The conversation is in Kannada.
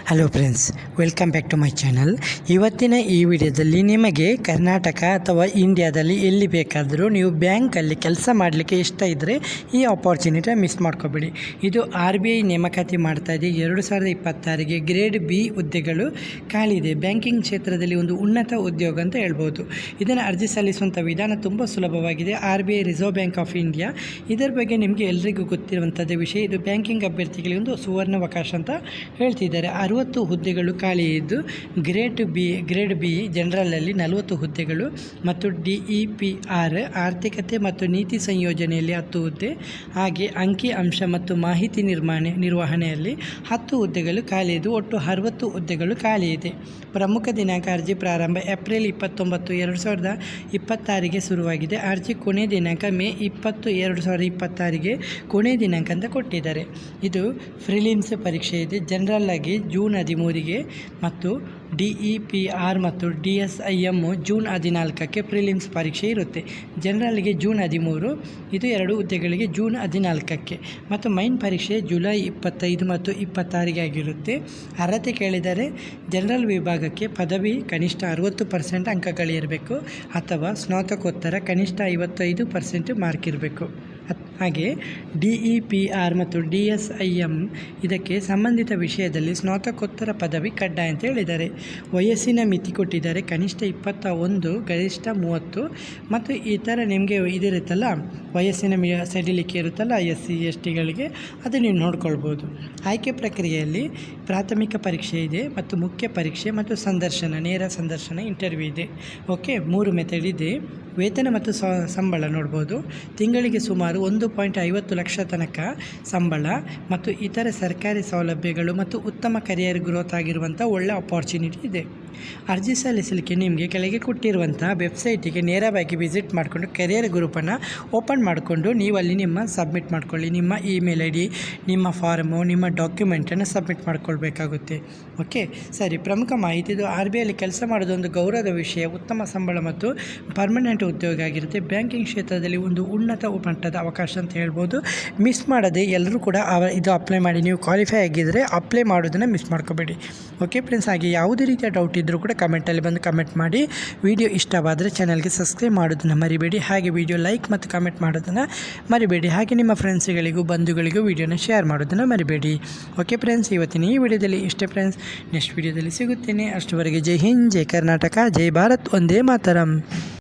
Hello friends, welcome back to my channel. ಇವತ್ತಿನ ಈ ವಿಡಿಯೋದಲ್ಲಿ ನಿಮಗೆ ಕರ್ನಾಟಕ ಅಥವಾ ಇಂಡಿಯಾದಲ್ಲಿ ಎಲ್ಲಿ ಬೇಕಾದರೂ ನೀವು ಬ್ಯಾಂಕಲ್ಲಿ ಕೆಲಸ ಮಾಡಲಿಕ್ಕೆ ಇಷ್ಟ ಇದ್ದರೆ ಈ ಆಪರ್ಚುನಿಟಿ ಮಿಸ್ ಮಾಡ್ಕೋಬೇಡಿ. ಇದು RBI ನೇಮಕಾತಿ ಮಾಡ್ತಾ ಇದೆ. 2026ಗೆ ಗ್ರೇಡ್ B ಹುದ್ದೆಗಳು ಖಾಲಿ ಇದೆ. ಬ್ಯಾಂಕಿಂಗ್ ಕ್ಷೇತ್ರದಲ್ಲಿ ಒಂದು ಉನ್ನತ ಉದ್ಯೋಗ ಅಂತ ಹೇಳ್ಬೋದು. ಇದನ್ನು ಅರ್ಜಿ ಸಲ್ಲಿಸುವಂಥ ವಿಧಾನ ತುಂಬ ಸುಲಭವಾಗಿದೆ. RBI reserve bank of India ಇದರ ಬಗ್ಗೆ ನಿಮಗೆ ಎಲ್ರಿಗೂ ಗೊತ್ತಿರುವಂಥದ್ದೇ ವಿಷಯ. ಇದು ಬ್ಯಾಂಕಿಂಗ್ ಅಭ್ಯರ್ಥಿಗಳಿಗೆ ಒಂದು ಸುವರ್ಣಾವಕಾಶ ಅಂತ ಹೇಳ್ತಿದ್ದಾರೆ. 60 ಹುದ್ದೆಗಳು ಖಾಲಿ ಇದ್ದು ಗ್ರೇಡ್ ಬಿ ಜನರಲಲ್ಲಿ 40 ಹುದ್ದೆಗಳು ಮತ್ತು DEPR ಆರ್ಥಿಕತೆ ಮತ್ತು ನೀತಿ ಸಂಯೋಜನೆಯಲ್ಲಿ 10 ಹುದ್ದೆ, ಹಾಗೆ ಅಂಕಿ ಅಂಶ ಮತ್ತು ಮಾಹಿತಿ ನಿರ್ವಹಣೆಯಲ್ಲಿ 10 ಹುದ್ದೆಗಳು ಖಾಲಿ ಇದ್ದು ಒಟ್ಟು 60 ಹುದ್ದೆಗಳು ಖಾಲಿ ಇದೆ. ಪ್ರಮುಖ ದಿನಾಂಕ ಅರ್ಜಿ ಪ್ರಾರಂಭ ಏಪ್ರಿಲ್ 29, 2026ಗೆ ಶುರುವಾಗಿದೆ. ಅರ್ಜಿ ಕೊನೆ ದಿನಾಂಕ ಮೇ 20, 2026ಗೆ ಕೊನೆ ದಿನಾಂಕ ಅಂತ ಕೊಟ್ಟಿದ್ದಾರೆ. ಇದು ಪ್ರಿಲಿಮ್ಸ್ ಪರೀಕ್ಷೆ ಇದೆ. ಜನರಲ್ ಆಗಿ ಜೂನ್ 13ಗೆ ಮತ್ತು DEPR ಮತ್ತು DSIM ಜೂನ್ 14ಕ್ಕೆ ಪ್ರಿಲಿಮ್ಸ್ ಪರೀಕ್ಷೆ ಇರುತ್ತೆ. ಜನರಲ್ಗೆ ಜೂನ್ 13, ಇದು 2 ಹುದ್ದೆಗಳಿಗೆ ಜೂನ್ 14ಕ್ಕೆ ಮತ್ತು ಮೈನ್ ಪರೀಕ್ಷೆ ಜುಲೈ 25 ಮತ್ತು 26ಗೆ ಆಗಿರುತ್ತೆ. ಅರ್ಹತೆ ಕೇಳಿದರೆ ಜನರಲ್ ವಿಭಾಗಕ್ಕೆ ಪದವಿ ಕನಿಷ್ಠ 60% ಅಂಕಗಳಿರಬೇಕು ಅಥವಾ ಸ್ನಾತಕೋತ್ತರ ಕನಿಷ್ಠ 55% ಮಾರ್ಕ್ ಇರಬೇಕು. ಹಾಗೆ DEPR ಮತ್ತು DSIM ಇದಕ್ಕೆ ಸಂಬಂಧಿತ ವಿಷಯದಲ್ಲಿ ಸ್ನಾತಕೋತ್ತರ ಪದವಿ ಕಡ್ಡಾಯ ಅಂತ ಹೇಳಿದ್ದಾರೆ. ವಯಸ್ಸಿನ ಮಿತಿ ಕೊಟ್ಟಿದ್ದಾರೆ. ಕನಿಷ್ಠ 21, ಗರಿಷ್ಠ 30 ಮತ್ತು ಈ ಥರ ನಿಮಗೆ ಇದಿರುತ್ತಲ್ಲ, ವಯಸ್ಸಿನ ಸಡಿಲಿಕೆ ಇರುತ್ತಲ್ಲ SC STಗಳಿಗೆ, ಅದು ನೀವು ನೋಡ್ಕೊಳ್ಬೋದು. ಆಯ್ಕೆ ಪ್ರಕ್ರಿಯೆಯಲ್ಲಿ ಪ್ರಾಥಮಿಕ ಪರೀಕ್ಷೆ ಇದೆ ಮತ್ತು ಮುಖ್ಯ ಪರೀಕ್ಷೆ ಮತ್ತು ಸಂದರ್ಶನ, ನೇರ ಸಂದರ್ಶನ, ಇಂಟರ್ವ್ಯೂ ಇದೆ. ಓಕೆ, 3 ಮೆಥಡ್ ಇದೆ. ವೇತನ ಮತ್ತು ಸಂಬಳ ನೋಡ್ಬೋದು. ತಿಂಗಳಿಗೆ ಸುಮಾರು 1.50 ಲಕ್ಷ ತನಕ ಸಂಬಳ ಮತ್ತು ಇತರ ಸರ್ಕಾರಿ ಸೌಲಭ್ಯಗಳು ಮತ್ತು ಉತ್ತಮ ಕರಿಯರ್ ಗ್ರೋತ್ ಆಗಿರುವಂಥ ಒಳ್ಳೆ ಅಪಾರ್ಚುನಿಟಿ ಇದೆ. ಅರ್ಜಿ ಸಲ್ಲಿಸಲಿಕ್ಕೆ ನಿಮಗೆ ಕೆಳಗೆ ಕೊಟ್ಟಿರುವಂಥ ವೆಬ್ಸೈಟಿಗೆ ನೇರವಾಗಿ ವಿಸಿಟ್ ಮಾಡಿಕೊಂಡು ಕೆರಿಯರ್ ಗ್ರೂಪನ್ನು ಓಪನ್ ಮಾಡಿಕೊಂಡು ನೀವು ಅಲ್ಲಿ ಸಬ್ಮಿಟ್ ಮಾಡ್ಕೊಳ್ಳಿ. ನಿಮ್ಮ ಇಮೇಲ್ ID, ನಿಮ್ಮ ಫಾರ್ಮು, ನಿಮ್ಮ ಡಾಕ್ಯುಮೆಂಟನ್ನು ಸಬ್ಮಿಟ್ ಮಾಡ್ಕೊಳ್ಬೇಕಾಗುತ್ತೆ. ಓಕೆ, ಸರಿ. ಪ್ರಮುಖ ಮಾಹಿತಿ: ಇದು RBIಯಲ್ಲಿ ಕೆಲಸ ಮಾಡೋದು ಒಂದು ಗೌರವದ ವಿಷಯ. ಉತ್ತಮ ಸಂಬಳ ಮತ್ತು ಪರ್ಮನೆಂಟ್ ಉದ್ಯೋಗ ಆಗಿರುತ್ತೆ. ಬ್ಯಾಂಕಿಂಗ್ ಕ್ಷೇತ್ರದಲ್ಲಿ ಒಂದು ಉನ್ನತ ಮಟ್ಟದ ಅವಕಾಶ ಅಂತ ಹೇಳ್ಬೋದು. ಮಿಸ್ ಮಾಡದೆ ಎಲ್ಲರೂ ಕೂಡ ಇದು ಅಪ್ಲೈ ಮಾಡಿ. ನೀವು ಕ್ವಾಲಿಫೈ ಆಗಿದ್ದರೆ ಅಪ್ಲೈ ಮಾಡೋದನ್ನು ಮಿಸ್ ಮಾಡ್ಕೋಬೇಡಿ. ಓಕೆ ಫ್ರೆಂಡ್ಸ್, ಹಾಗೆ ಯಾವುದೇ ರೀತಿಯ ಡೌಟ್ ಇದ್ದರೂ ಕೂಡ ಕಮೆಂಟಲ್ಲಿ ಬಂದು ಕಮೆಂಟ್ ಮಾಡಿ. ವಿಡಿಯೋ ಇಷ್ಟವಾದರೆ ಚಾನಲ್ಗೆ ಸಬ್ಸ್ಕ್ರೈಬ್ ಮಾಡೋದನ್ನು ಮರಿಬೇಡಿ. ಹಾಗೆ ವಿಡಿಯೋ ಲೈಕ್ ಮತ್ತು ಕಮೆಂಟ್ ಮಾಡೋದನ್ನು ಮರಿಬೇಡಿ. ಹಾಗೆ ನಿಮ್ಮ ಫ್ರೆಂಡ್ಸ್ಗಳಿಗೂ ಬಂಧುಗಳಿಗೂ ವಿಡಿಯೋನ ಶೇರ್ ಮಾಡೋದನ್ನು ಮರಿಬೇಡಿ. ಓಕೆ ಫ್ರೆಂಡ್ಸ್, ಇವತ್ತಿನ ಈ ವಿಡಿಯೋದಲ್ಲಿ ಇಷ್ಟೇ ಫ್ರೆಂಡ್ಸ್. ನೆಕ್ಸ್ಟ್ ವಿಡಿಯೋದಲ್ಲಿ ಸಿಗುತ್ತೇನೆ. ಅಷ್ಟುವರೆಗೆ ಜೈ ಹಿಂದ್, ಜೈ ಕರ್ನಾಟಕ, ಜೈ ಭಾರತ್, ಒಂದೇ ಮಾತರಂ.